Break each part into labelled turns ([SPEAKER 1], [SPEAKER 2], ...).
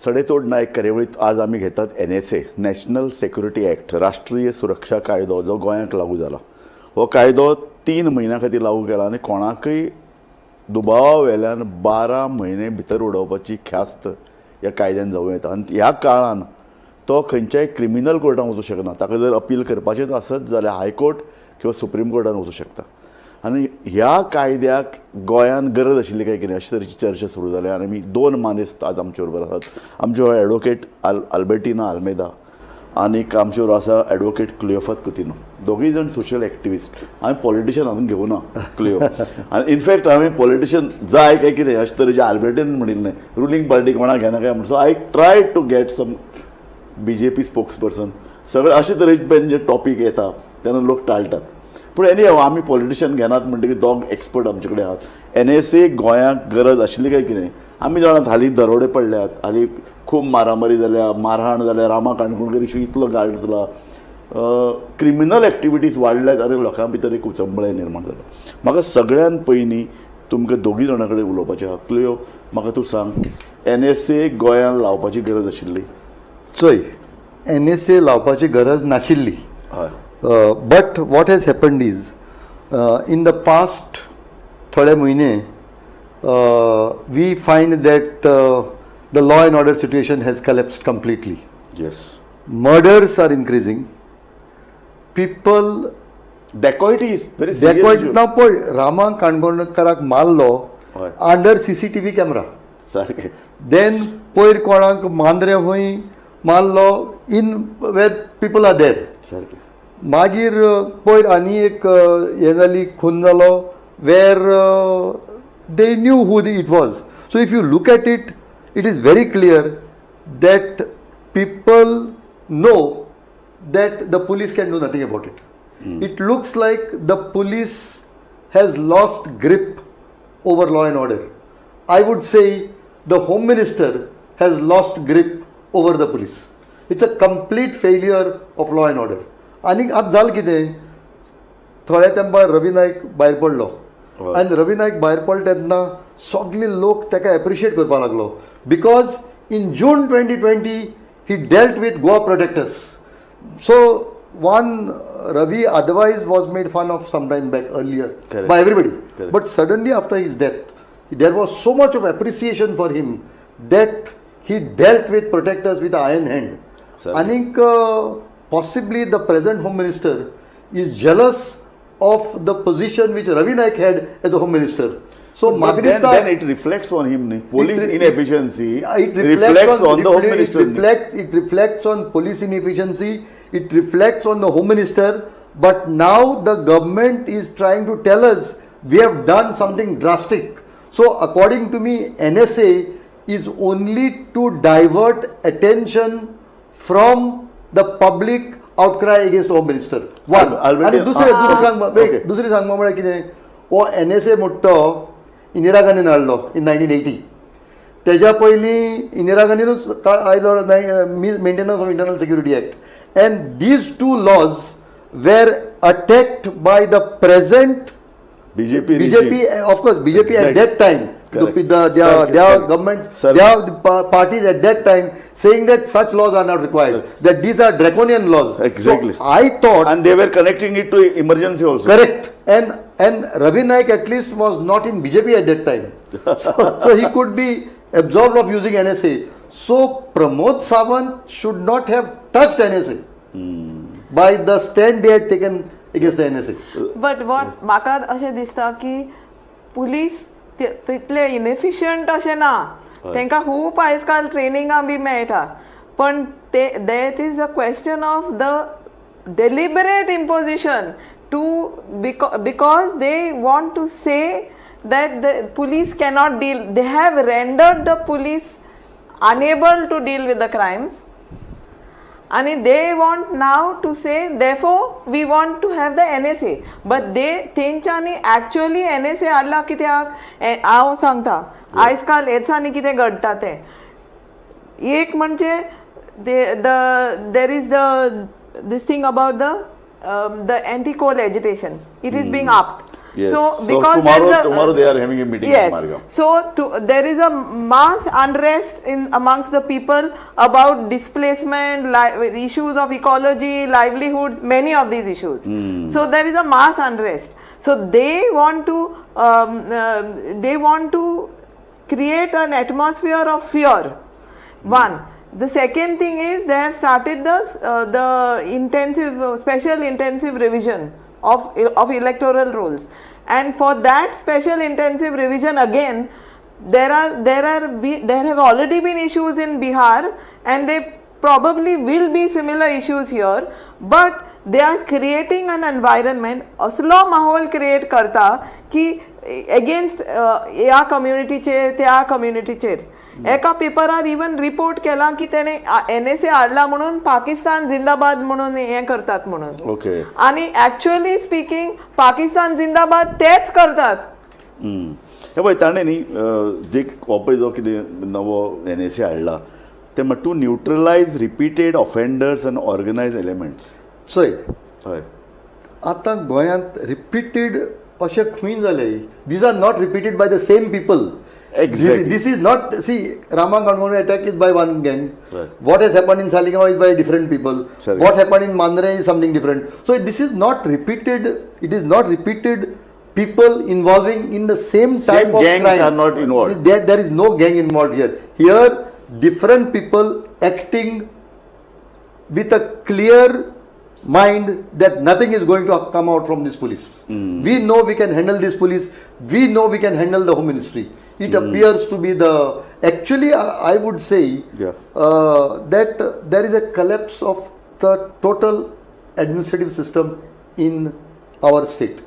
[SPEAKER 1] सडेतोड नायक कार्यावळीत आज आमी घेतात NSA नॅशनल सेक्युरिटी ॲक्ट राष्ट्रीय सुरक्षा कायदो जो गोंयांत लागू जाला. हो कायदो 3 म्हयन्यां खातीर लागू केला आनी कोणाकय दुबावा वेल्यान 12 म्हयने भितर उडोवपाची ख्यास्त ह्या कायद्यान जावं येता. आनी ह्या काळान तो खंयच्याय क्रिमिनल कोर्टान वचूं शकना. ताका जर अपील करपाचेंच आसत जाल्यार हायकोर्ट किंवा सुप्रीम कोर्टान वचूं शकता. आनी ह्या कायद्याक गोंयान गरज आशिल्ली काय कितें अशे तरेची चर्चा सुरू जाल्या. आनी आमी 2 मानेस्त आज आमचे बरोबर आसात. आमच्यो एडवोकेट आल्बर्टिना आल्मेदा आनीक आमचे बरोबर आसा एडवोकेट क्लियोफात कुतिनो. दोगूय जाण सोशल एक्टिविस्ट. हांवें पॉलिटिशियन हांवें घेवना क्लियो. आनी इनफॅक्ट हांवें पॉलिटिशियन जाय काय कितें अशे तरेचे आल्बर्टिन म्हणिल्लें रुलींग पार्टीक कोणा घेना काय म्हणून. So I try to get some BJP spokesperson. सगळे अशे तरेचे जे टॉपीक येता तेन्ना लोक टाळटात. पूण एनी आमी पॉलिटिशियन घेनात म्हणटकीर दोग एक्सपर्ट आमचे कडेन आहात. NSA गोंयांक गरज आशिल्ली काय कितें आमी जाणात. हालीं दरोडे पडल्यात, हालीं खूब मारामारी जाल्या, मारहाण जाल्या, रामा काणकोणकर इशू इतलो गाल्ट जाला, क्रिमिनल एक्टिविटीज वाडल्यात आनी लोकां भितर एक उचंबळें निर्माण जालें. म्हाका सगळ्यान पयलीं तुमकां दोगी जाणां कडेन उलोवपाचें आहा. क्लियो, म्हाका तूं सांग NSA गोंयांत लावपाची गरज आशिल्ली?
[SPEAKER 2] चोय, NSA लावपाची गरज नाशिल्ली.
[SPEAKER 1] हय.
[SPEAKER 2] But what has happened is, in the past थोडे म्हयने we find that the law and order situation has collapsed completely.
[SPEAKER 1] Yes.
[SPEAKER 2] Murders are increasing. People
[SPEAKER 1] Dacoity is very serious issue.
[SPEAKER 2] now पळय रामा काणकोणकाराक मारलो under CCTV camera.
[SPEAKER 1] सारकें.
[SPEAKER 2] Then पयर कोणाक मांद्रे हूंय मारलो in where people are there.
[SPEAKER 1] सारकें.
[SPEAKER 2] मागीर पयर आनी एक हे जाली खून जालो where they knew who it was. So if you look at it, it is very clear that people know that the police can do nothing about it. It looks like the police has lost grip over law and order. I would से the home minister has lost grip over the police. It's a complete failure of law and order. आनी आतां जालें कितें, थोड्या तेंपार रवी नायक भायर पडलो आनी रवी नायक भायर पडलो तेन्ना सगळे लोक ताका एप्रिशिएट करपाक लागलो. Because in June 2020 he dealt with Goa protectors. So one Ravi otherwise was made fun of some time back earlier by everybody. But suddenly after his death there was so much of appreciation for him that he dealt with protectors with iron hand. आनीक possibly the present Home Minister is jealous of the position which Ravi Naik had as a Home Minister. So
[SPEAKER 1] then it reflects on him. Police inefficiency. It reflects on the Home Minister.
[SPEAKER 2] It reflects on police inefficiency. It reflects on the Home Minister. But now the government is trying to tell us we have done something drastic. So according to me, NSA is only to divert attention from the public outcry against the Home Minister. One. आणि दुसरी सांगपा म्हळ्यार कितें, हो NSA मोठो Indira Gandhian हाडलो इन 1980. तेज्या पयलीं इंदिरा गांधीनूच आयलो maintenance of internal security act. And these two laws were attacked by the present BJP, of course, BJP exactly. At that time, their governments, their parties at that time saying that such laws are not required, that these are draconian laws.
[SPEAKER 1] Exactly.
[SPEAKER 2] So I thought,
[SPEAKER 1] and they were connecting it to emergency also.
[SPEAKER 2] Correct. And Ravi Naik at least was not in BJP at that time, so he could be absolved of using NSA. So Pramod Sawant should not have touched NSA by the stand they had taken against the NSA.
[SPEAKER 3] But what म्हाका अशें दिसता की police तितले inefficient अशें ना. तांकां खूब आयज काल ट्रेनिंगां बी मेळटा. पण that is a question of the deliberate imposition to because they want to say that the police cannot deal. They have rendered the police unable to deal with the crimes. And they want now to say, therefore, we want to have the NSA. But they तेंच्यांनी actually NSA हाडला कित्याक हांव सांगता. आयज काल हेचांनी कितें घडटा तें. एक म्हणजे there is this thing about the anti-coal agitation. It is being upped.
[SPEAKER 1] Yes.
[SPEAKER 3] So
[SPEAKER 1] So
[SPEAKER 3] because
[SPEAKER 1] tomorrow they are having a meeting in
[SPEAKER 3] Yes.
[SPEAKER 1] Margam.
[SPEAKER 3] So there is a mass unrest amongst the people about displacement, issues of ecology, livelihoods, many of these issues. So there is a mass unrest. So they want to create an atmosphere of fear. One. The second thing is they have started the special intensive revision of electoral rolls, and for that special intensive revision again there have already been issues in Bihar, and they probably will be similar issues here, but they are creating an environment, असलो माहौल create करता की against ह्या कम्युनिटीचेर त्या कम्युनिटीचेर. एका पेपरार even report केला की त्याने NSA हाडला म्हणून पाकिस्तान जिंदाबाद म्हणून हे करतात म्हणून.
[SPEAKER 1] ओके.
[SPEAKER 3] आणि ऍक्च्युअली स्पीकिंग पाकिस्तान जिंदाबाद तेच करतात.
[SPEAKER 1] हे पळय ताणें न्ही जे हो पळय जो कितें नवो NSA हाडला ते म्हणटा टू न्यूट्रलायज रिपीटेड ऑफेंडर्स आनी ऑर्गनायज एलिमेंट्स.
[SPEAKER 2] चोय
[SPEAKER 1] हय.
[SPEAKER 2] आतां गोंयांत रिपीटेड अशें खंय जालें. These are not repeated by the same people.
[SPEAKER 1] Exactly.
[SPEAKER 2] This is not, see, Rama Ganmoni attack is by one gang.
[SPEAKER 1] Right.
[SPEAKER 2] What has happened in Saligao is by different people.
[SPEAKER 1] Sorry.
[SPEAKER 2] What happened in Mandre is something different. So this is not repeated. It is not repeated people involving in the same type of
[SPEAKER 1] gangs
[SPEAKER 2] crime.
[SPEAKER 1] are not involved.
[SPEAKER 2] There is no gang involved here. Here, different people acting with a clear mind that nothing is going to come out from this police. We know we can handle this police. We know we can handle the Home Ministry. It appears to be actually I would say that there is a collapse of the total administrative system in our state.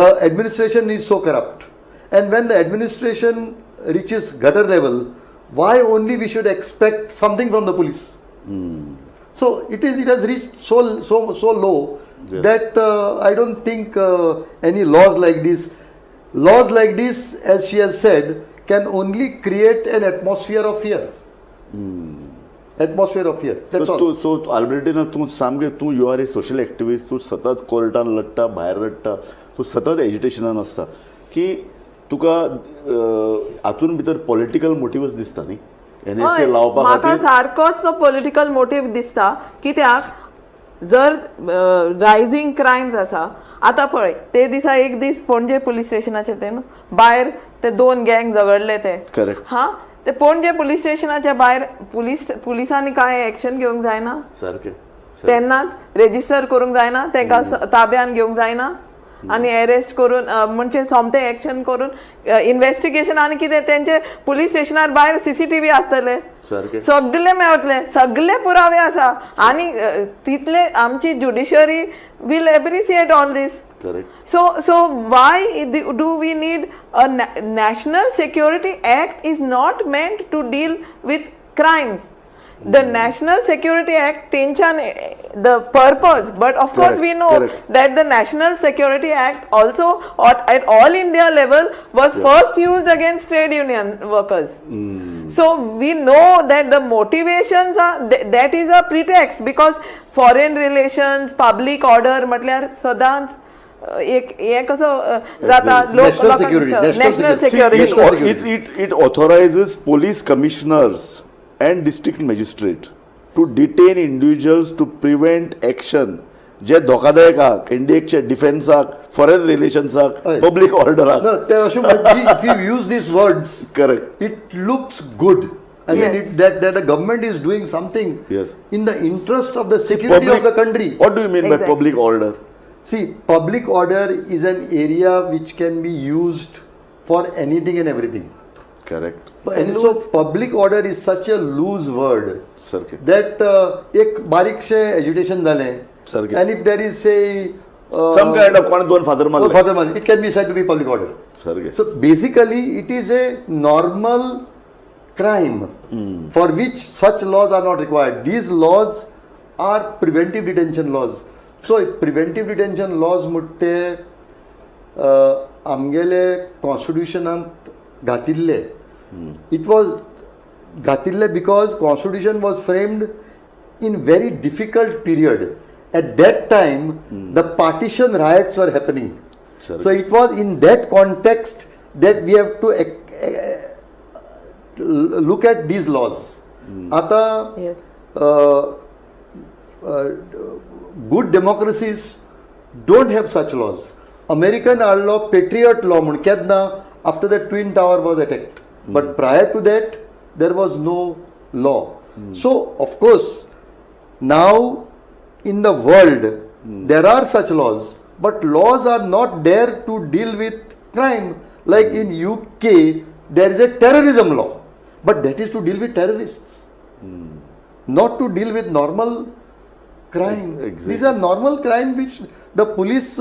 [SPEAKER 2] The administration is so corrupt, and when the administration reaches gutter level, why only we should expect something from the police? So it has reached so low that I don't think any laws like this, as she has said, can only create an atmosphere of fear. Atmosphere of fear. That's all.
[SPEAKER 1] So Albertina तूं सामकें तूं you are a social activist. तूं सतत कोर्टान लडटा, भायर लडटा, तूं सतत एजिटेशनान आसता की तुका हातून भितर पॉलिटिकल मोटिव्स दिसता न्ही NSA लावपा
[SPEAKER 3] म्हाका
[SPEAKER 1] खातीर.
[SPEAKER 3] सारकोच तो पॉलिटिकल मोटीव दिसता. कित्याक जर रायझींग क्रायम्स आसा, आतां पळय ते दिसा एक दीस पणजे पुलीस स्टेशनाचे ते न्हू भायर ते 2 गँग झगडले ते.
[SPEAKER 1] Correct.
[SPEAKER 3] हा ते पणजे पुलीस स्टेशनाच्या भायर पुलिसांनी काय एक्शन घेवंक जायना.
[SPEAKER 1] सारकें.
[SPEAKER 3] तेन्नाच रेजिस्टर करूंक जायना, तांकां ताब्यान घेवंक जायना आनी अरेस्ट करून म्हणजे सोमतें एक्शन करून इन्व्हेस्टिगेशन आनी कितें तेंचे पुलीस स्टेशनार भायर CCTV आसतले,
[SPEAKER 1] सारकें.
[SPEAKER 3] सगळे मेळटले, सगळे पुरावे आसा आनी तितले आमची judiciary will appreciate all this.
[SPEAKER 1] Correct.
[SPEAKER 3] So why do we need a National Security Act is not meant to deal with crimes. The National Security Act the purpose, but of course
[SPEAKER 1] Correct,
[SPEAKER 3] we know
[SPEAKER 1] correct.
[SPEAKER 3] that the National Security Act also at all India level was first used against trade union workers. So we know that the motivations are that is a pretext, because foreign relations, public order म्हटल्यार सदांच हे कसं जाता national security.
[SPEAKER 1] It authorizes police commissioners and district magistrate to detain individuals to prevent action जे धोकादायक आहात इंडियेच्या डिफेन्साक, foreign रिलेशन्साक, पब्लीक ऑर्डराक.
[SPEAKER 2] If you use these words,
[SPEAKER 1] correct,
[SPEAKER 2] it looks good. I mean that the government is doing something in the interest of the security of the country.
[SPEAKER 1] What do you mean by public order?
[SPEAKER 2] See, public order is an area which can be used for anything and everything.
[SPEAKER 1] Correct.
[SPEAKER 2] And so public order is such a loose word that एक बारीकशे एज्युटेशन जालें, and if there is say
[SPEAKER 1] some kind of one father man,
[SPEAKER 2] it can be said to be public order. So basically it is a normal crime for which such laws are not required. These laws are preventive detention laws. So preventive detention laws मुट्टे आमगेले कॉन्स्टिट्यूशनांत घातिल्ले. It was घातिल्ले because constitution was framed in very difficult period. At that time, the partition riots were happening.
[SPEAKER 1] Sure.
[SPEAKER 2] So it was in that context that we have to look at these laws. Ata
[SPEAKER 3] Yes.
[SPEAKER 2] good democracies don't have such laws. American law, patriot law, म्हणून केन्ना after the Twin Tower was attacked. But prior to that, there was no law. So, of course, now in the world, there are such laws, but laws are not there to deal with crime. Like in UK, there is a terrorism law, but that is to deal with terrorists, not to deal with normal crime.
[SPEAKER 1] Exactly.
[SPEAKER 2] These are normal crime which the police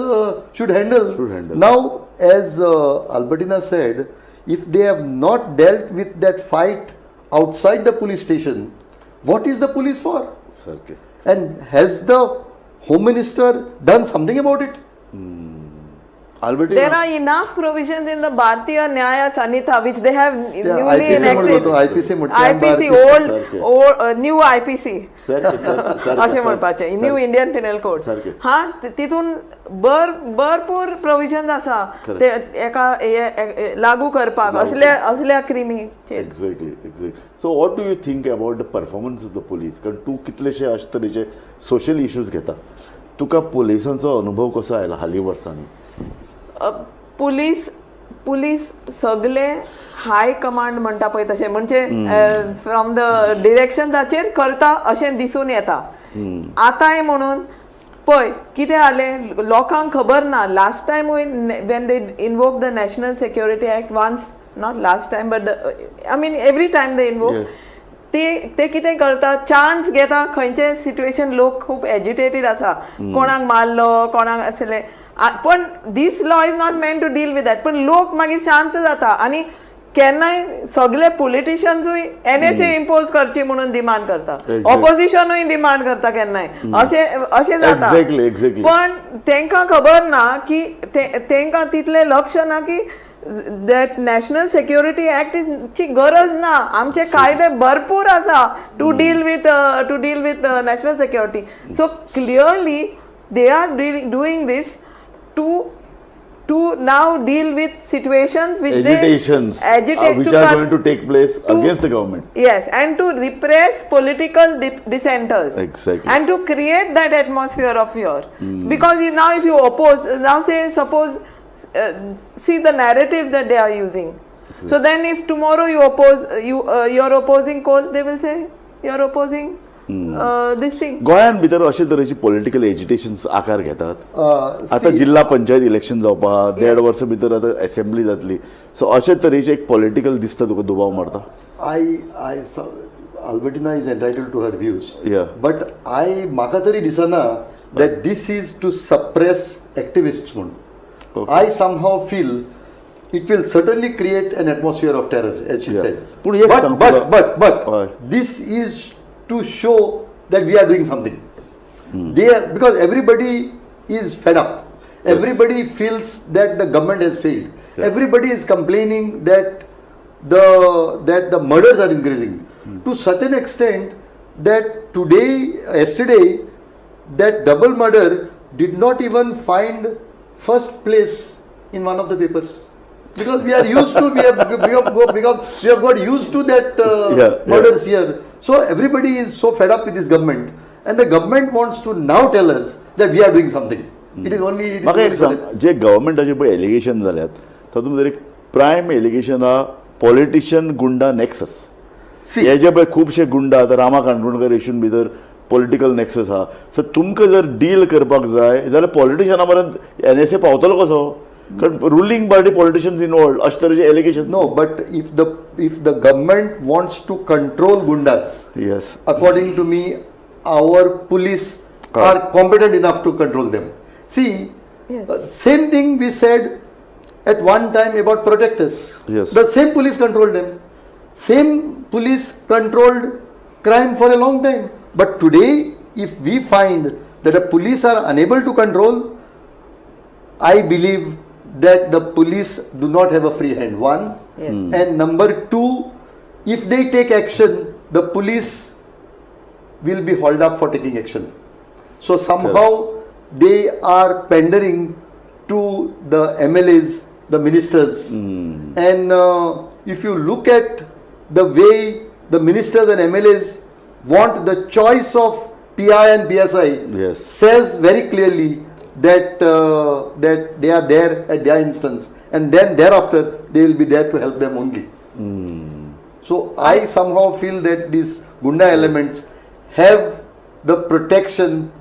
[SPEAKER 2] should handle.
[SPEAKER 1] Should handle.
[SPEAKER 2] Now, as Albertina said, if they have not dealt with that fight outside the police station, what is the police for?
[SPEAKER 1] सारखे.
[SPEAKER 2] And has the Home Minister done something about it?
[SPEAKER 1] Albertina,
[SPEAKER 3] There are enough provisions in the Bharatiya Nyaya Sanhita which they have newly
[SPEAKER 2] IPC
[SPEAKER 3] enacted.
[SPEAKER 2] म्हणतो, IPC म्हणतो,
[SPEAKER 3] IPC,
[SPEAKER 2] Bharatiya.
[SPEAKER 3] old, new IPC.
[SPEAKER 1] सारखे,
[SPEAKER 3] असे म्हणपाचे new Indian penal code
[SPEAKER 1] सारखे.
[SPEAKER 3] हा तितून भरपूर provision आसा
[SPEAKER 1] Correct.
[SPEAKER 3] ते एका लागू करपाक असल्या क्रिमीचेर.
[SPEAKER 1] Exactly. So what do you think about the performance of the police? कारण तूं कितलेशे अशे तरेचे सोशल इश्यूज घेता. तुका पुलिसांचो अनुभव कसो आयला हालीं वर्सांनी?
[SPEAKER 3] पुलीस सगळे हाय कमांड म्हणटा पळय तशें म्हणजे फ्रॉम द डिरेक्शन्साचेर करता अशें दिसून येता. आतांय म्हणून पळय कितें जालें लोकांक खबर ना. Last time when they invoke the national security act once, not last time but I mean every time they invoke, ते कितें करता, चान्स घेता खंयचे सिच्युएशन लोक खूब एजिटेटेड आसा, कोणाक मारलो कोणाक असले, पण this law is not meant to deal with that. पण लोक मागीर शांत जाता आनी केन्नाय सगळे पॉलिटिशियन्सूय NSA इम्पोज करची म्हणून डिमांड करता, ऑपोजिशनूय डिमांड करता केन्नाय, अशें जाता.
[SPEAKER 1] एक्झॅक्टली.
[SPEAKER 3] पण तांकां खबर ना की तांकां तितलें लक्ष ना की दॅट नॅशनल सिक्युरिटी एक्ट ची गरज ना. आमचे कायदे भरपूर आसा to deal with national security. So clearly they are doing these to now deal with situations which
[SPEAKER 1] Agitations
[SPEAKER 3] they agitate
[SPEAKER 1] which
[SPEAKER 3] to
[SPEAKER 1] are going to take place against the government.
[SPEAKER 3] Yes, and to repress political dissenters.
[SPEAKER 1] Exactly.
[SPEAKER 3] And to create that atmosphere of fear. Because now if you oppose, now suppose see the narratives that they are using. So then if tomorrow you oppose, you're opposing coal, they will say you're opposing this thing.
[SPEAKER 1] गोंयान भितर अशे तरेची political एजिटेशन्स आकार घेतात. आता जिल्हा panchayat election जावपाक 1.5 verse भितर आता असेंब्ली जातली. सो अशे तरेचे एक पॉलिटिकल दिसता तुका दुबाव मारता?
[SPEAKER 2] Albertina is entitled to her views.
[SPEAKER 1] Yeah.
[SPEAKER 2] But म्हाका तरी दिसना that this is to suppress activists म्हणून.
[SPEAKER 1] Okay.
[SPEAKER 2] I somehow feel it will certainly create an atmosphere of terror, as she said. But this is to show that we are doing something. Because everybody is fed up. Yes. Everybody feels that the government has failed. Yeah. Everybody is complaining that the murders are increasing to such an extent that yesterday, that double murder did not even find first place in one of the papers. Because we are used to, we have got used to that murders here. So everybody is so fed up with this government, and the government wants to now tell us that we are doing something. It is only.
[SPEAKER 1] म्हाका एक सांग, जे गव्हर्मेंटाचे पळय allegation जाल्यात तातूंत भितर एक prime allegation आहा politician गुंडा नेक्सस. हे जे पळय खुबशे गुंडा आतां रामा काणकोणकर इशून भितर पॉलिटिकल नेक्सस आहा. सो तुमकां जर डील करपाक जाय जाल्यार पॉलिटिशना पर्यंत NSA पावतलो कसो? कारण रुलिंग पार्टी पॉलिटिशियन्स इनवॉल्ड अशे तरेचे allegation.
[SPEAKER 2] No, but if the government wants to control gundas,
[SPEAKER 1] yes,
[SPEAKER 2] according to me, our police are competent enough to control them. See, same thing we said at one time about protectors.
[SPEAKER 1] Yes.
[SPEAKER 2] The same police controlled them. Same police controlled crime for a long time. But today, if we find that the police are unable to control, I believe that the police do not have a free hand, one.
[SPEAKER 3] Yes.
[SPEAKER 2] And number two, if they take action, the police will be hauled up for taking action. So somehow they are pandering to the MLAs, the ministers. And if you look at the way the ministers and MLAs want the choice of PI and PSI,
[SPEAKER 1] Yes.
[SPEAKER 2] says very clearly that that they are there at their instance, and then thereafter they will be there to help them only. So I somehow feel that these Gunda elements have the protection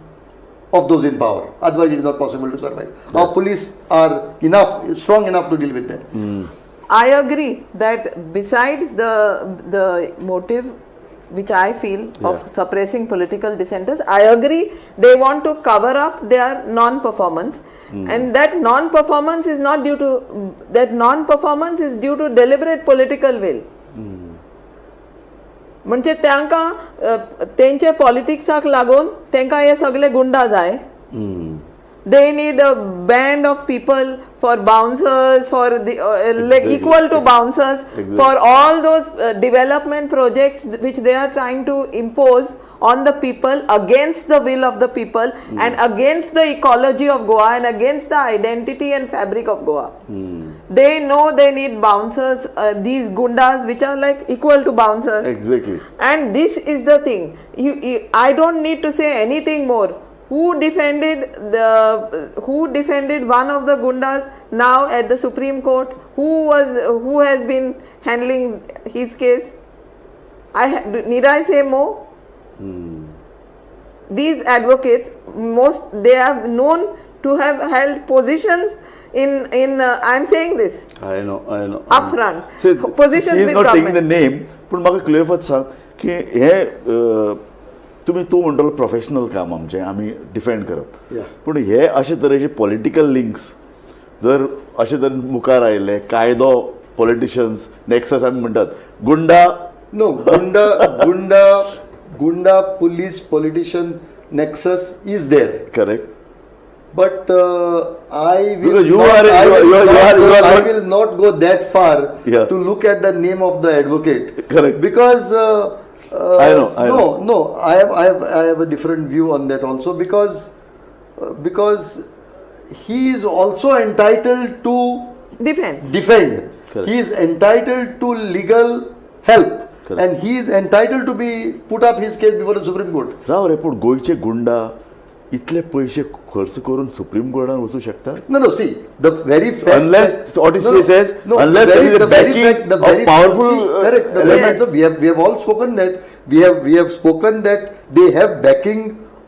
[SPEAKER 2] of those in power. Otherwise, it is not possible to survive. Our police are strong enough to deal with them.
[SPEAKER 3] I agree that besides the motive which I feel of suppressing political dissenters, I agree they want to cover up their non-performance, and that non-performance is not due to deliberate political will. म्हणजे तांकां तेंचे पॉलिटिक्साक लागून तांकां हे सगळे गुंडा जाय. They need a band of people for bouncers, for the like equal to bouncers, for all those development projects which they are trying to impose on the people against the will of the people and against the ecology of Goa and against the identity and fabric of Goa. They know they need bouncers, these gundas which are like equal to bouncers.
[SPEAKER 1] Exactly.
[SPEAKER 3] And this is the thing. I don't need to say anything more. Who defended one of the gundas now at the Supreme Court? Who has been handling his case? Need I say more? These advocates, they are known to have held positions in I'm saying this.
[SPEAKER 1] I know.
[SPEAKER 3] Upfront.
[SPEAKER 1] See,
[SPEAKER 3] Positions
[SPEAKER 1] she is
[SPEAKER 3] with
[SPEAKER 1] not taking the
[SPEAKER 3] government.
[SPEAKER 1] name, पण म्हाका clear सांग की हे तूं म्हणटलो professional काम आमचें आमी defend करप, पूण हे अशे तरेचे पॉलिटिकल लिंक्स जर अशे तरेन मुखार आयले, कायदो पॉलिटिशियन्स नेक्सस आमी म्हणटात गुंडा
[SPEAKER 2] No, Gunda police politician nexus is there.
[SPEAKER 1] Correct.
[SPEAKER 2] But I will
[SPEAKER 1] Because you
[SPEAKER 2] not,
[SPEAKER 1] are-
[SPEAKER 2] I
[SPEAKER 1] you
[SPEAKER 2] will
[SPEAKER 1] are-
[SPEAKER 2] not
[SPEAKER 1] you are-
[SPEAKER 2] go-
[SPEAKER 1] you are
[SPEAKER 2] I
[SPEAKER 1] not-
[SPEAKER 2] will not go that far
[SPEAKER 1] Yeah.
[SPEAKER 2] to look at the name of the advocate.
[SPEAKER 1] Correct.
[SPEAKER 2] Because
[SPEAKER 1] I know.
[SPEAKER 2] I have a different view on that also, because he is also entitled to
[SPEAKER 3] Defense.
[SPEAKER 2] defend.
[SPEAKER 1] Correct.
[SPEAKER 2] He is entitled to legal help.
[SPEAKER 1] Correct.
[SPEAKER 2] And he is entitled to be put up his case before the Supreme Court.
[SPEAKER 1] Rao रे, पूण गोंयचे गुंडा इतले पयशे खर्च करून supreme कोर्टान वचूं शकतात?
[SPEAKER 2] No, see, the very fact
[SPEAKER 1] Unless
[SPEAKER 2] that-
[SPEAKER 1] what he
[SPEAKER 2] No,
[SPEAKER 1] says,
[SPEAKER 2] no,
[SPEAKER 1] unless
[SPEAKER 2] the
[SPEAKER 1] there is a
[SPEAKER 2] the very
[SPEAKER 1] backing
[SPEAKER 2] fact- the
[SPEAKER 1] of
[SPEAKER 2] very-
[SPEAKER 1] powerful
[SPEAKER 2] see, correct, the
[SPEAKER 1] elements.
[SPEAKER 2] fact that we have all spoken that we have spoken that they have backing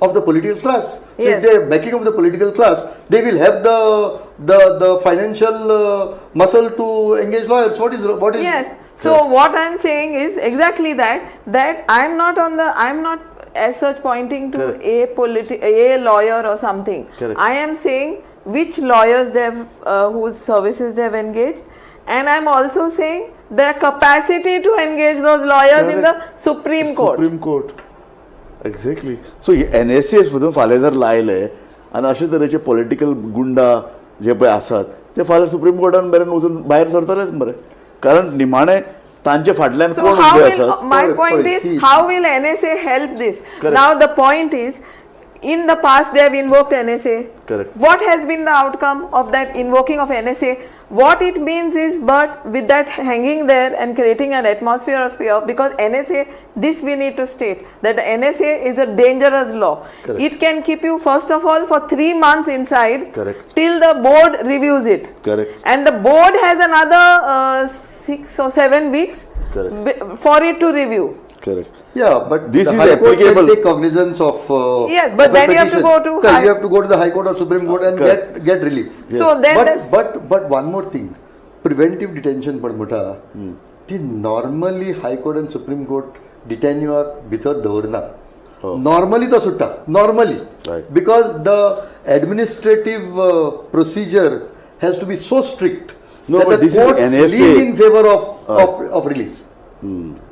[SPEAKER 2] of the political class. So
[SPEAKER 3] Yes.
[SPEAKER 2] if they have backing of the political class, they will have the financial muscle to engage lawyers. What is?
[SPEAKER 3] Yes. So what I'm saying is exactly that I'm not as such pointing to a lawyer or something.
[SPEAKER 1] Correct.
[SPEAKER 3] I am saying which lawyers whose services they have engaged, and I'm also saying their capacity to engage those lawyers in the Supreme Court.
[SPEAKER 1] Supreme court. Exactly. So NSA सुद्दां फाल्यां जर लायले आनी अशे तरेचे political गुंडा जे पळय आसात ते फाल्यां सुप्रीम कोर्टान मेरेन वचून भायर सरतलेच मरे, कारण निमाणे तांचे फाटल्यान
[SPEAKER 3] So
[SPEAKER 1] कोण
[SPEAKER 3] how
[SPEAKER 1] उबे
[SPEAKER 3] will,
[SPEAKER 1] आसात.
[SPEAKER 3] my
[SPEAKER 2] Oh,
[SPEAKER 3] point
[SPEAKER 2] oh,
[SPEAKER 3] is,
[SPEAKER 2] see.
[SPEAKER 3] how will NSA help this?
[SPEAKER 1] Correct.
[SPEAKER 3] Now the point is, in the past they have invoked NSA.
[SPEAKER 1] Correct.
[SPEAKER 3] What has been the outcome of that invoking of NSA? What it means is, but with that hanging there and creating an atmosphere of fear, because NSA, this we need to state, that the NSA is a dangerous law.
[SPEAKER 1] Correct.
[SPEAKER 3] It can keep you first of all for 3 months inside.
[SPEAKER 1] Correct.
[SPEAKER 3] Till the board reviews it.
[SPEAKER 1] Correct.
[SPEAKER 3] And the board has another 6 or 7 weeks
[SPEAKER 1] Correct.
[SPEAKER 3] for it to review.
[SPEAKER 1] Correct.
[SPEAKER 2] Yeah, but
[SPEAKER 1] This
[SPEAKER 2] the
[SPEAKER 1] is
[SPEAKER 2] High Court
[SPEAKER 1] applicable.
[SPEAKER 2] can take cognizance of.
[SPEAKER 3] Yes, but
[SPEAKER 2] of a
[SPEAKER 3] then you have to
[SPEAKER 2] petition.
[SPEAKER 3] go to
[SPEAKER 2] Correct,
[SPEAKER 3] High-
[SPEAKER 2] you have to go to the High Court or Supreme Court and
[SPEAKER 1] Correct.
[SPEAKER 2] get relief.
[SPEAKER 3] So then that's,
[SPEAKER 2] But one more thing, preventive detention पडमुटा ती normally High Court and Supreme Court detain you भितर दवरना. Normally तो सुट्टा. Normally.
[SPEAKER 1] Right.
[SPEAKER 2] Because the administrative procedure has to be so strict
[SPEAKER 1] No,
[SPEAKER 2] that
[SPEAKER 1] but
[SPEAKER 2] the
[SPEAKER 1] this is
[SPEAKER 2] courts
[SPEAKER 1] NSA.
[SPEAKER 2] lean in favor of release.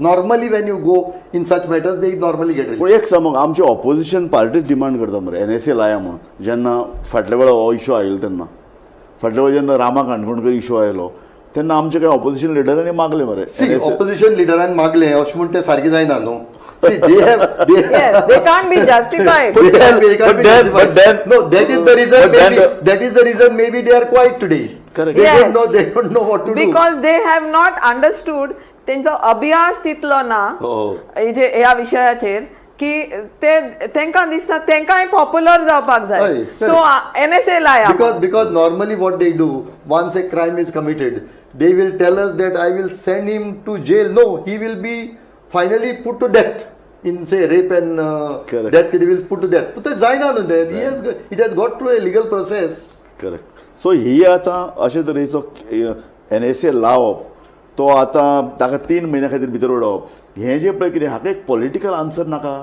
[SPEAKER 2] Normally when you go in such matters they normally get released.
[SPEAKER 1] पूण एक सांग, आमचे opposition parties demand करता मरे NSA लाया म्हणून. जेन्ना फाटल्या वेळा हो इशू आयलो तेन्ना, फाटल्या वेळा जेन्ना रामा काणकोणकर इशू आयलो तेन्ना आमचे काही ऑपोजिशन लिडरांनी मागले मरे
[SPEAKER 2] सी ऑपोजिशन लिडरान मागले अशें म्हूण तें सारकें जायना न्हू. See, they have
[SPEAKER 3] Yes, they can't be justified.
[SPEAKER 1] but then-
[SPEAKER 2] no, that is the reason.
[SPEAKER 1] but then
[SPEAKER 2] Maybe that is the reason. Maybe they are quiet today.
[SPEAKER 1] Correct.
[SPEAKER 2] They
[SPEAKER 3] Yes.
[SPEAKER 2] don't know. They don't know what to do.
[SPEAKER 3] Because they have not understood तेंचो अभ्यास तितलो ना
[SPEAKER 1] हो.
[SPEAKER 3] हेजे ह्या विशयाचेर की ते तेंकां दिसता तेंकांय पॉप्युलर जावपाक जाय.
[SPEAKER 2] हय,
[SPEAKER 3] सो NSA लाया.
[SPEAKER 2] Because normally what they do, once a crime is committed, they will tell us that I will send him to jail. No, he will be finally put to death in say rape and
[SPEAKER 1] Correct.
[SPEAKER 2] death. They will put to death. But that's zaina no death. It has got through a legal process.
[SPEAKER 1] Correct. So ही आतां अशे तरेचो NSA लावप तो आतां ताका 3 म्हयन्या खातीर भितर उडोवप हें जें पळय कितें हाका एक पॉलिटिकल आन्सर नाका.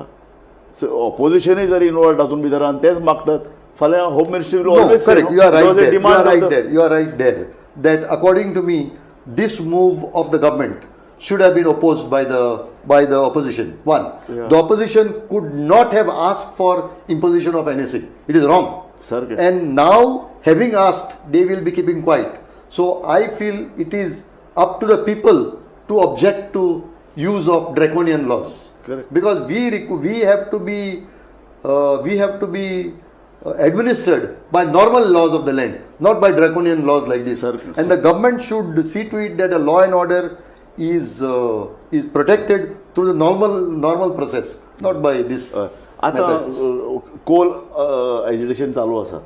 [SPEAKER 1] ऑपोजिशनूय जर इनवॉल्ड तातूंत भितर आनी तेच मागतात फाल्यां home ministry will
[SPEAKER 2] No,
[SPEAKER 1] always
[SPEAKER 2] correct. You are right there. You are right there. You are right there. That according to me, this move of the government should have been opposed by the opposition. One,
[SPEAKER 1] Yeah.
[SPEAKER 2] the opposition could not have asked for imposition of NSA. It is wrong.
[SPEAKER 1] Sir, okay.
[SPEAKER 2] And now, having asked, they will be keeping quiet. So I feel it is up to the people to object to use of draconian laws.
[SPEAKER 1] Correct.
[SPEAKER 2] Because we have to be administered by normal laws of the land, not by draconian laws like this.
[SPEAKER 1] Sir,
[SPEAKER 2] and the government should see to it that a law and order is protected through the normal process, not by this.
[SPEAKER 1] आतां
[SPEAKER 2] methods.
[SPEAKER 1] कोल agitation चालू आसा.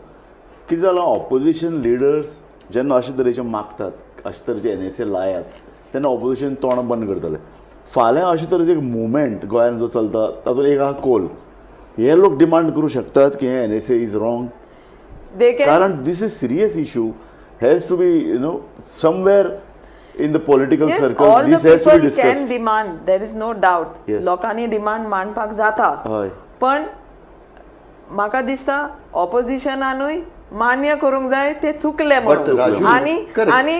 [SPEAKER 1] कितें जालां opposition leaders जेन्ना अशे तरेचे मागतात अशे तरेचे NSA लायात तेन्ना ऑपोजिशन तोंड बंद करतले. फाल्यां अशे तरेचो एक मुवमेंट गोंयांत जो चलता तातूंत एक आहा कोल हे लोक डिमांड करूं शकतात की हे NSA is wrong.
[SPEAKER 3] They can.
[SPEAKER 1] कारण this is serious issue has to be somewhere in the political
[SPEAKER 3] Yes,
[SPEAKER 1] circle
[SPEAKER 3] all the
[SPEAKER 1] this has to be
[SPEAKER 3] people
[SPEAKER 1] discussed.
[SPEAKER 3] can demand. There is no doubt.
[SPEAKER 1] Yes.
[SPEAKER 3] लोकांनी demand मांडपाक जाता.
[SPEAKER 1] हय.
[SPEAKER 3] पण म्हाका दिसता ऑपोजिशनानूय मान्य करूंक जाय ते चुकले
[SPEAKER 2] But
[SPEAKER 3] म्हणून
[SPEAKER 2] Raju,
[SPEAKER 3] आनी
[SPEAKER 2] correct,
[SPEAKER 3] आनी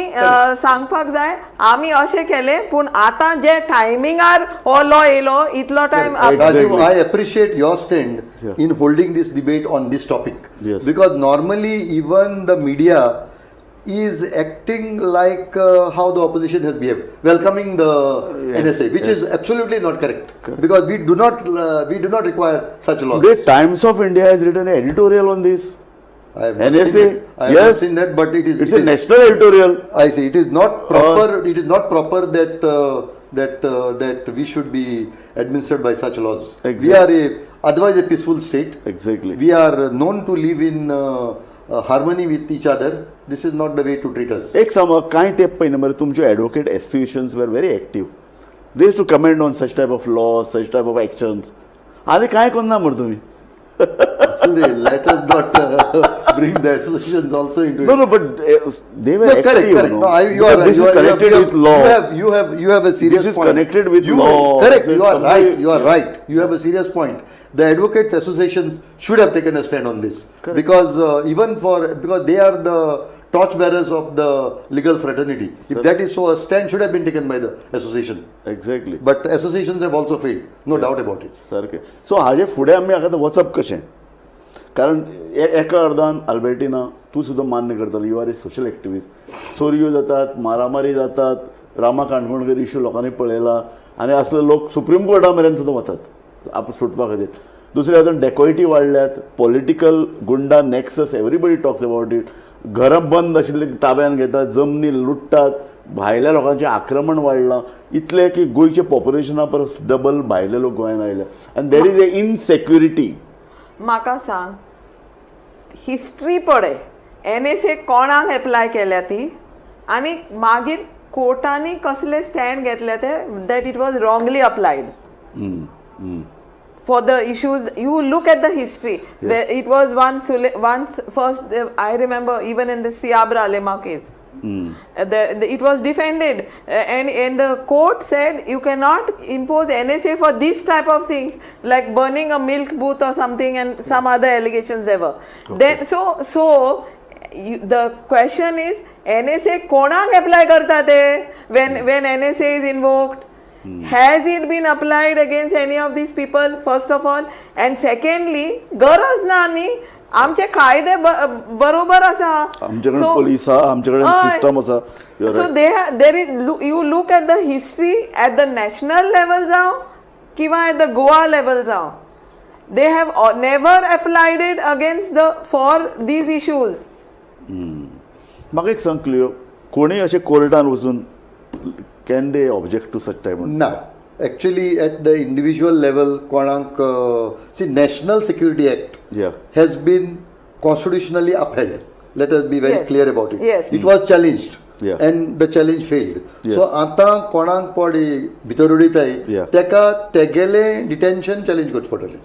[SPEAKER 3] सांगपाक जाय आमी अशें केले पूण आतां जे टायमिंगार हो लॉ येयलो इतलो time
[SPEAKER 1] Exactly.
[SPEAKER 2] Raju, I appreciate your stand
[SPEAKER 1] Yeah.
[SPEAKER 2] in holding this debate on this topic.
[SPEAKER 1] Yes.
[SPEAKER 2] Because normally even the media is acting like how the opposition has behaved, welcoming the
[SPEAKER 1] Yes,
[SPEAKER 2] NSA, which
[SPEAKER 1] yes.
[SPEAKER 2] is absolutely not correct. Because we do not require such laws.
[SPEAKER 1] The Times of India has written an editorial on this.
[SPEAKER 2] I have not
[SPEAKER 1] NSA,
[SPEAKER 2] seen it. I have not
[SPEAKER 1] yes.
[SPEAKER 2] seen that, but it is.
[SPEAKER 1] It's
[SPEAKER 2] it
[SPEAKER 1] a
[SPEAKER 2] is-
[SPEAKER 1] national editorial.
[SPEAKER 2] I see. It is not proper. It is not proper that we should be administered by such laws.
[SPEAKER 1] Exactly.
[SPEAKER 2] We are otherwise a peaceful state.
[SPEAKER 1] Exactly.
[SPEAKER 2] We are known to live in harmony with each other. This is not the way to treat us.
[SPEAKER 1] एक समज कांय तेंप पयलीं मरे तुमचे advocate associations वर very active. They use to comment on such type of law such type of actions आनी कांय करना मरे तुमी.
[SPEAKER 2] Sorry, let us not bring the associations also into it.
[SPEAKER 1] No, but they were
[SPEAKER 2] No,
[SPEAKER 1] active.
[SPEAKER 2] correct.
[SPEAKER 1] You know.
[SPEAKER 2] No, you are
[SPEAKER 1] Because
[SPEAKER 2] right.
[SPEAKER 1] this
[SPEAKER 2] You
[SPEAKER 1] is
[SPEAKER 2] are-
[SPEAKER 1] connected
[SPEAKER 2] you
[SPEAKER 1] with
[SPEAKER 2] have-
[SPEAKER 1] law.
[SPEAKER 2] You have a serious
[SPEAKER 1] This is
[SPEAKER 2] point.
[SPEAKER 1] connected with
[SPEAKER 2] you,
[SPEAKER 1] law.
[SPEAKER 2] Correct.
[SPEAKER 1] This
[SPEAKER 2] You
[SPEAKER 1] is
[SPEAKER 2] are right.
[SPEAKER 1] something-
[SPEAKER 2] You are right. You have a serious point. The advocates associations should have taken a stand on this.
[SPEAKER 1] Correct.
[SPEAKER 2] Because because they are the torchbearers of the legal fraternity. If that is so, a stand should have been taken by the association.
[SPEAKER 1] Exactly.
[SPEAKER 2] But associations have also failed. No doubt about it.
[SPEAKER 1] सारकें. सो हाजे फुडें आमी आतां वचप कशें. कारण एका अर्दान Albertina तूं सुद्दां मान्य करतलो you are a social activist. चोरयो जातात मारामारी जातात रामा काणकोणकर इश्यू लोकांनी पळयला आनी असले लोक सुप्रीम कोर्टा मेरेन सुद्दां वतात आप सुटपा खातीर. दुसरे हातून डेकोयटी वाडल्यात पॉलिटिकल गुंडा nexus everybody talks about it. घरां बंद आशिल्ले ताब्यान घेतात जमनी लुट्टात भायल्या लोकांचें आक्रमण वाडलां इतलें की गोंयचे पॉप्युलेशना परस डबल भायले लोक गोंयांत आयले आनी देर इज ए इनसेक्युरिटी.
[SPEAKER 3] म्हाका सांग हिस्ट्री पळय NSA कोणाक एप्लाय केल्या ती आनी मागीर कोर्टांनी कसले स्टँड घेतले ते that it was wrongly applied for the issues. You look at the history.
[SPEAKER 1] Yeah.
[SPEAKER 3] It was once first I remember even in the Siabra Lema case. It was defended and the court said you cannot impose NSA for this type of things like burning a milk booth or something and some other allegations ever.
[SPEAKER 1] Okay.
[SPEAKER 3] Then so the question is NSA konak apply karta te when NSA is invoked. Has it been applied against any of these people first of all, and secondly गरज ना न्ही आमचे कायदे बरोबर आसा
[SPEAKER 1] आमच्याकडे police आहा, आमच्याकडे सिस्टम आसा.
[SPEAKER 3] So there is you look at the history at the national level जावं किंवा एट द गोवा लेवल जावं, they have never applied it against the for these issues.
[SPEAKER 1] म्हाका एक सांग क्लियो, कोणी अशें कोर्टान वचून can they object to such type?
[SPEAKER 2] ना, actually at the individual level कोणाक see National Security Act has been constitutionally upheld. Let us be very clear about it.
[SPEAKER 3] Yes.
[SPEAKER 2] It was challenged. And the challenge failed. So आता कोणाक पडी भितर उडयताय तेका तेगेले detention challenge करचें पडटलें.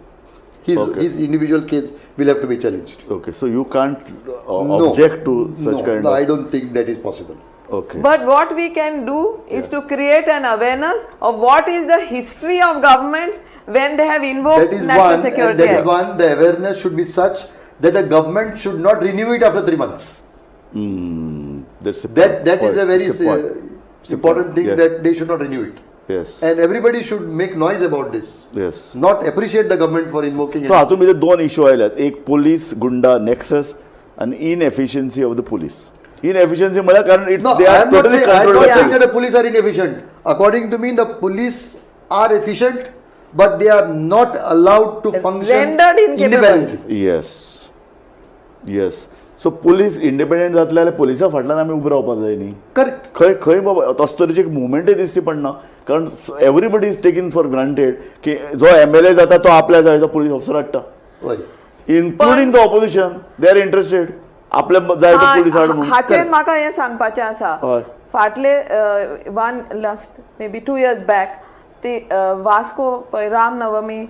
[SPEAKER 2] His individual case will have to be challenged.
[SPEAKER 1] Okay, so you can't object to such kind of...
[SPEAKER 2] I don't think that is possible.
[SPEAKER 1] Okay.
[SPEAKER 3] But what we can do is to create an awareness of what is the history of governments when they have invoked
[SPEAKER 2] That is
[SPEAKER 3] National
[SPEAKER 2] one,
[SPEAKER 3] Security
[SPEAKER 2] and that
[SPEAKER 3] Act.
[SPEAKER 2] is one, the awareness should be such that the government should not renew it after 3 months.
[SPEAKER 1] That's a
[SPEAKER 2] That is a very important thing, that they should not renew it.
[SPEAKER 1] Yes.
[SPEAKER 2] And everybody should make noise about this.
[SPEAKER 1] Yes.
[SPEAKER 2] Not appreciate the government for invoking
[SPEAKER 1] So हातून भितर दोन issue आयल्यात, एक police गुंडा nexus आणि inefficiency of the police. Inefficiency म्हळ्यार कारण it's
[SPEAKER 2] No,
[SPEAKER 1] they
[SPEAKER 2] I
[SPEAKER 1] are
[SPEAKER 2] am not
[SPEAKER 1] totally
[SPEAKER 2] saying that the police are inefficient. According to me, the police are efficient, but they are not allowed to function
[SPEAKER 3] Rendered incapable.
[SPEAKER 2] independently.
[SPEAKER 1] Yes. So police independent जातले जाल्यार पुलिसा फाटल्यान आमी ube रावपाक जाय न्ही.
[SPEAKER 2] Correct.
[SPEAKER 1] खंय खंय बाबा तस तरेची एक मुवमेंटूय दिसची पडना, कारण everybody is taking for granted की जो MLA जाता तो आपल्या जायतो पुलीस ऑफिसर हाडटा,
[SPEAKER 2] Why?
[SPEAKER 1] Including the opposition. They are interested आपल्या जायतो पुलीस हाड म्हणून.
[SPEAKER 3] हाचेर म्हाका हें सांगपाचें आसा.
[SPEAKER 1] हय.
[SPEAKER 3] फाटले last may be 2 years back ती वास्को पळय रामनवमी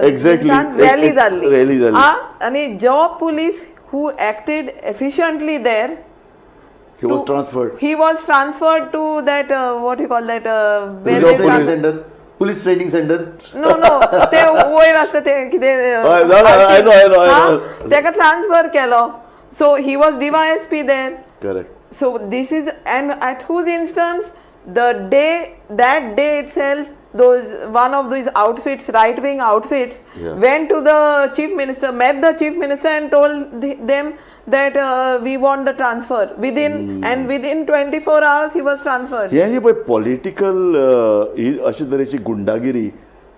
[SPEAKER 1] Exactly.
[SPEAKER 3] रॅली जाल्ली.
[SPEAKER 1] रॅली जाल्ली.
[SPEAKER 3] आनी जो police who acted efficiently there,
[SPEAKER 1] He was transferred.
[SPEAKER 3] he was transferred to that what you call that where
[SPEAKER 2] Police
[SPEAKER 3] they
[SPEAKER 2] training center. Police training center.
[SPEAKER 3] no ते वयर आसता ते कितें
[SPEAKER 1] I know.
[SPEAKER 3] तेका transfer Kelo. So he was DYSP there.
[SPEAKER 1] Correct.
[SPEAKER 3] So this is, and at whose instance, that day itself, one of these outfits, right-wing outfits, went to the chief minister, met the chief minister and told them that we want the transfer. Within 24 hours he was transferred.
[SPEAKER 1] हे जे पळय political अशे तरेची गुंडागिरी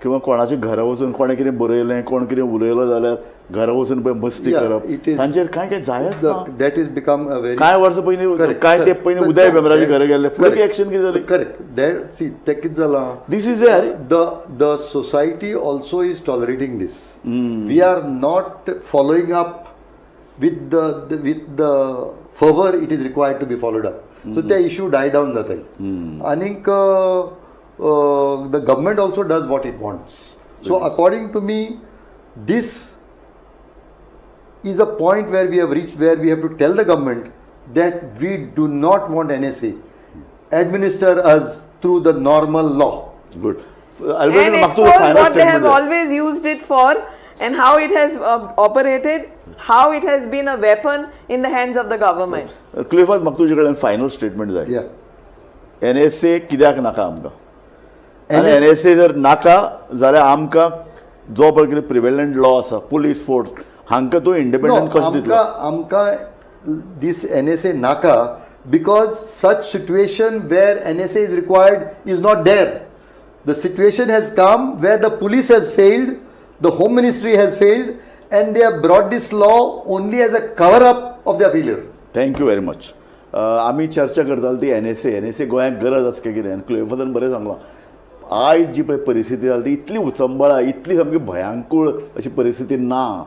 [SPEAKER 1] किंवा कोणाच्या घरा वचून कोणें कितें बरयलें, कोण कितें उलयलो जाल्यार घरा वचून पळय मस्ती करप, तांचेर कांय जायच ना.
[SPEAKER 2] That is become a very.
[SPEAKER 1] कांय वर्सां पयलीं काय ते पयलीं उदय भेंब्राची घरा गेल्ले, फुडें एक्शन कितें जाली?
[SPEAKER 2] Correct. That, see, ते कितें जालां.
[SPEAKER 1] This is
[SPEAKER 2] the society also is tolerating this. We are not following up with the fervor it is required to be followed up. So the issue die down जाताय. आनीक the government also does what it wants. So according to me, this is a point where we have reached, where we have to tell the government that we do not want NSA administer us through the normal law.
[SPEAKER 1] Good.
[SPEAKER 3] And expose what they have always used it for and how it has operated, how it has been a weapon in the hands of the government.
[SPEAKER 1] क्लिफात म्हाका तुजे कडेन final statement जाय.
[SPEAKER 2] Yeah.
[SPEAKER 1] NSA कित्याक नाका आमकां? आनी NSA जर नाका जाल्यार आमकां जो पळय कितें प्रिवेलंट लॉ आसा, पुलीस फोर्स, हांकां तूं इंडिपेंडंट कशें दितलो?
[SPEAKER 2] आमकां this NSA naka because such situation where NSA is required is not there. The situation has come where the police has failed, the Home Ministry has failed, and they have brought this law only as a cover up of their failure.
[SPEAKER 1] Thank you very much. आमी चर्चा करताली ती NSA गोंयांक गरज आसा काय कितें, आनी क्लियोफादान बरें सांगलां. आयज जी पळय परिस्थिती जाला ती इतली उचंबळा, इतली सामकी भयांकूळ अशी परिस्थिती ना.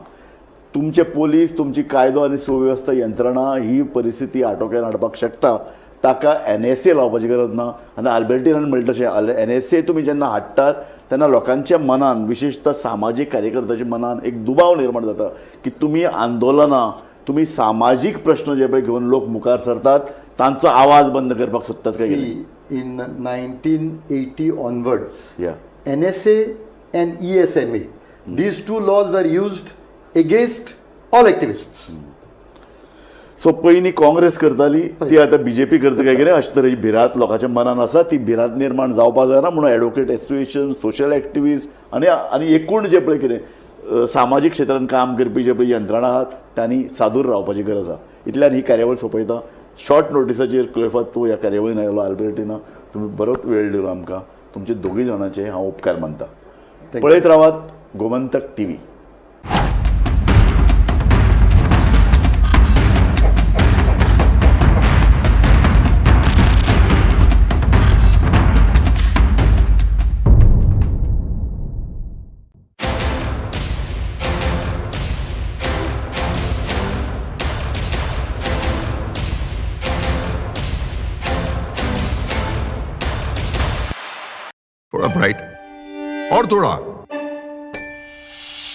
[SPEAKER 1] तुमचे पोलीस, तुमची कायदो आनी सुवेवस्था यंत्रणा ही परिस्थिती आटोक्यान हाडपाक शकता. ताका NSA लावपाची गरज ना. आनी आल्बर्टिनान म्हणलें तशें NSA तुमी जेन्ना हाडटात तेन्ना लोकांच्या मनान, विशेषतः सामाजीक कार्यकर्त्याच्या मनान एक दुबाव निर्माण जाता की तुमी आंदोलनां, तुमी सामाजीक प्रश्न जे पळय घेवन लोक मुखार सरतात तांचो आवाज बंद करपाक सोदतात काय कितें?
[SPEAKER 2] In 1980 onwards,
[SPEAKER 1] NSA
[SPEAKER 2] and ESMA, these two laws were used against all activists.
[SPEAKER 1] सो पयलीं काँग्रेस करताली, ती आतां BJP करता काय कितें अशे तरेची भिरांत लोकांच्या मनान आसा. ती भिरांत निर्माण जावपाक जायना म्हणून एडवोकेट एसोसिएशन, सोशल एक्टिविस्ट आनी एकूण जे पळय कितें सामाजीक क्षेत्रांत काम करपी जे पळय यंत्रणा आहात त्यांनी सादूर रावपाची गरज आहा. इतल्यान ही कार्यावळ सोंपयता. शॉर्ट नोटिसाचेर क्लेफात तूं ह्या कार्यावळीन आयलो आल्बर्टिना, तुमी बरोच वेळ दिलो आमकां. तुमचे दोगूय जाणांचे हांव उपकार मानता. पळयत रावात गोमंतक TV.
[SPEAKER 4] थोड़ा ब्राइट और थोड़ा,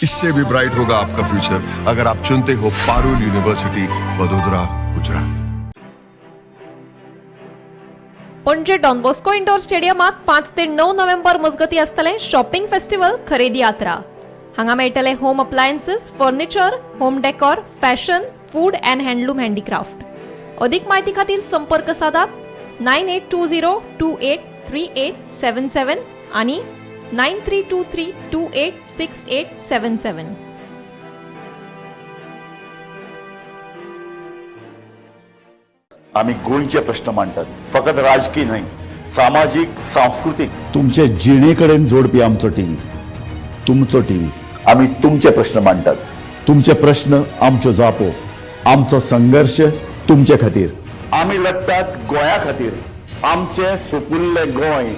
[SPEAKER 4] इससे भी ब्राइट होगा आपका फ्यूचर अगर आप चुनते हो Parul university, Vadodara, Gujarat.
[SPEAKER 5] Panaji Don Bosco indoor स्टेडियमात 5 ते 9 नोव्हेंबर मजगती आसतले शॉपिंग फेस्टिवल खरेदी यात्रा. हांगा मेळटले home appliances, furniture, home decor, fashion, food and handloom handicraft. अधिक माहिती खातीर संपर्क साधात 9820283877 आणि 9323286877.
[SPEAKER 1] आम्ही गोंयचे प्रश्न मांडटात, फकत राजकीय न्हय, सामाजीक, सांस्कृतिक. तुमचे जिणेकडेन जोडपी आमचो टीव्ही, तुमचो टीव्ही. आम्ही तुमचे प्रश्न मांडटात. तुमचे प्रश्न आमच्यो जापो, आमचो संघर्श तुमचे खातीर. आम्ही लढतात गोंया खातीर. आमचे सुपुल्ले गोंय